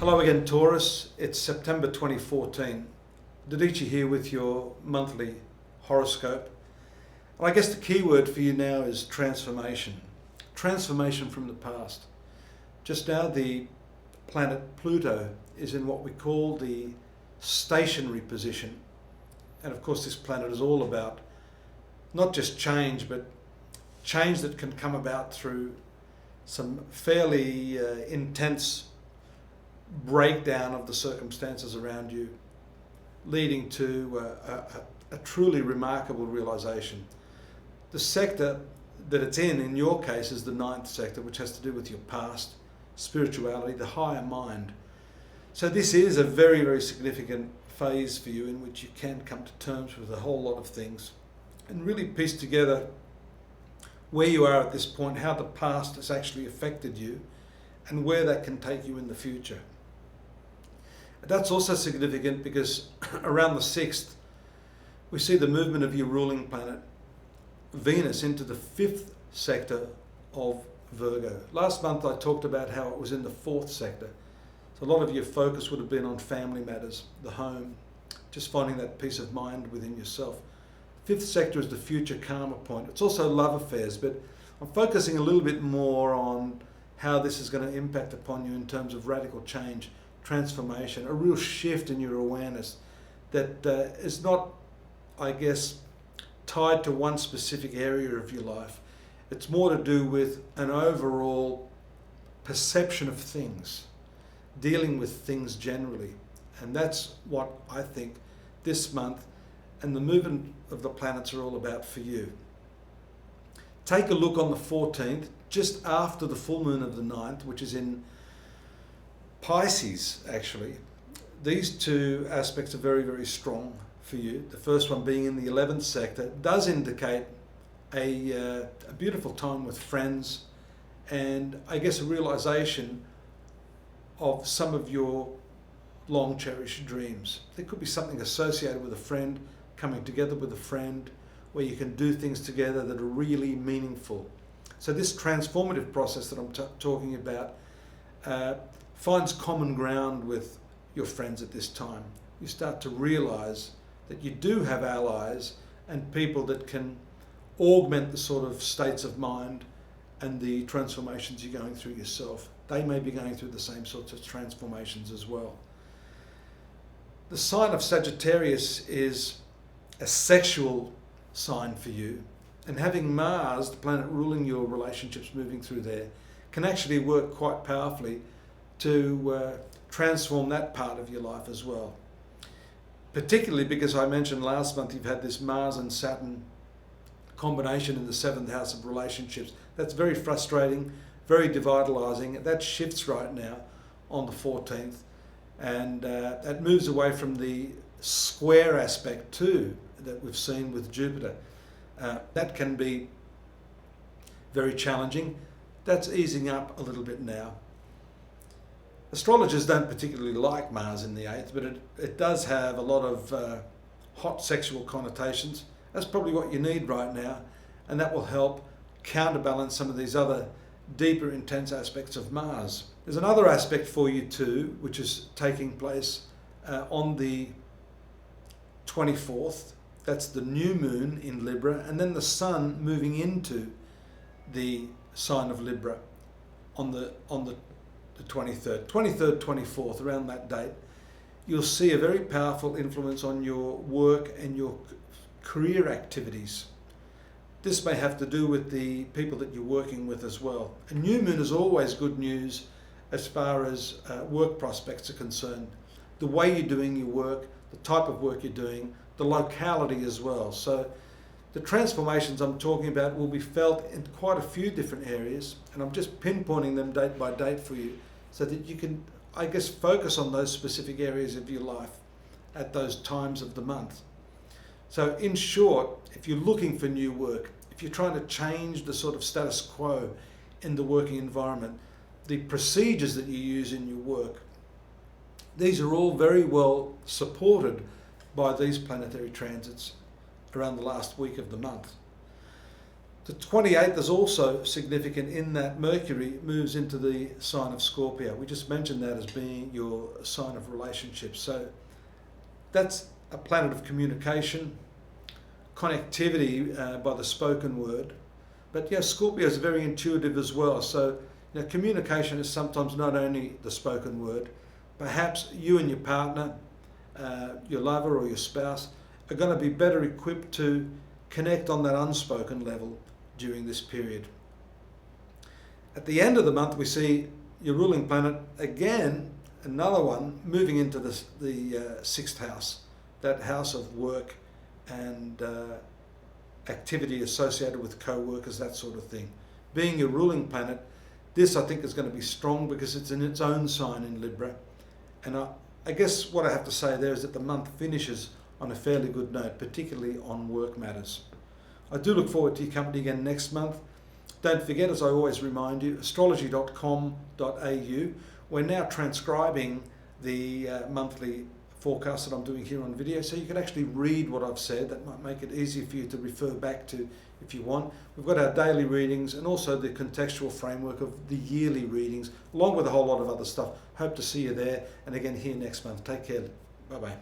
Hello again, Taurus. It's September 2014. Dadhichi here with your monthly horoscope. And I guess the key word for you now is transformation. Transformation from the past. Just now the planet Pluto is in what we call the stationary position. And of course this planet is all about not just change, but change that can come about through some fairly intense breakdown of the circumstances around you, leading to a truly remarkable realization. The sector that it's in your case, is the ninth sector, which has to do with your past, spirituality, the higher mind. So this is a very, very significant phase for you in which you can come to terms with a whole lot of things and really piece together where you are at this point, how the past has actually affected you, and where that can take you in the future. That's also significant because around the 6th, we see the movement of your ruling planet, Venus, into the 5th sector of Virgo. Last month I talked about how it was in the 4th sector. So a lot of your focus would have been on family matters, the home, just finding that peace of mind within yourself. 5th sector is the future karma point. It's also love affairs, but I'm focusing a little bit more on how this is going to impact upon you in terms of radical change, transformation, a real shift in your awareness that is not, I guess, tied to one specific area of your life. It's more to do with an overall perception of things, dealing with things generally. And that's what I think this month and the movement of the planets are all about for you. Take a look on the 14th, just after the full moon of the 9th, which is in Pisces, actually. These two aspects are very, very strong for you. The first one being in the 11th sector does indicate a beautiful time with friends, and I guess a realization of some of your long cherished dreams. There could be something associated with a friend, coming together with a friend, where you can do things together that are really meaningful. So this transformative process that I'm talking about finds common ground with your friends at this time. You start to realize that you do have allies and people that can augment the sort of states of mind and the transformations you're going through yourself. They may be going through the same sorts of transformations as well. The sign of Sagittarius is a sexual sign for you, and having Mars, the planet ruling your relationships, moving through there, can actually work quite powerfully to transform that part of your life as well. Particularly because I mentioned last month you've had this Mars and Saturn combination in the 7th house of relationships. That's very frustrating, very devitalizing. That shifts right now on the 14th, and that moves away from the square aspect too that we've seen with Jupiter. That can be very challenging. That's easing up a little bit now. Astrologers don't particularly like Mars in the 8th, but it does have a lot of hot sexual connotations. That's probably what you need right now, and that will help counterbalance some of these other deeper, intense aspects of Mars. There's another aspect for you too, which is taking place on the 24th. That's the new moon in Libra, and then the sun moving into the sign of Libra on the 23rd, 24th, around that date. You'll see a very powerful influence on your work and your career activities. This may have to do with the people that you're working with as well. A new moon is always good news as far as work prospects are concerned. The way you're doing your work, the type of work you're doing, the locality as well. So the transformations I'm talking about will be felt in quite a few different areas, and I'm just pinpointing them date by date for you so that you can, I guess, focus on those specific areas of your life at those times of the month. So in short, if you're looking for new work, if you're trying to change the sort of status quo in the working environment, the procedures that you use in your work, these are all very well supported by these planetary transits around the last week of the month. The 28th is also significant in that Mercury moves into the sign of Scorpio. We just mentioned that as being your sign of relationships. So that's a planet of communication, connectivity by the spoken word. But yeah, Scorpio is very intuitive as well. So communication is sometimes not only the spoken word. Perhaps you and your partner, your lover or your spouse, are going to be better equipped to connect on that unspoken level during this period. At the end of the month, we see your ruling planet again, another one, moving into the sixth house, that house of work and activity associated with co-workers, that sort of thing. Being your ruling planet, this I think is going to be strong because it's in its own sign in Libra. And I guess what I have to say there is that the month finishes on a fairly good note, particularly on work matters. I do look forward to your company again next month. Don't forget, as I always remind you, astrology.com.au. We're now transcribing the monthly forecast that I'm doing here on video, so you can actually read what I've said. That might make it easier for you to refer back to if you want. We've got our daily readings and also the contextual framework of the yearly readings, along with a whole lot of other stuff. Hope to see you there, and again here next month. Take care. Bye-bye.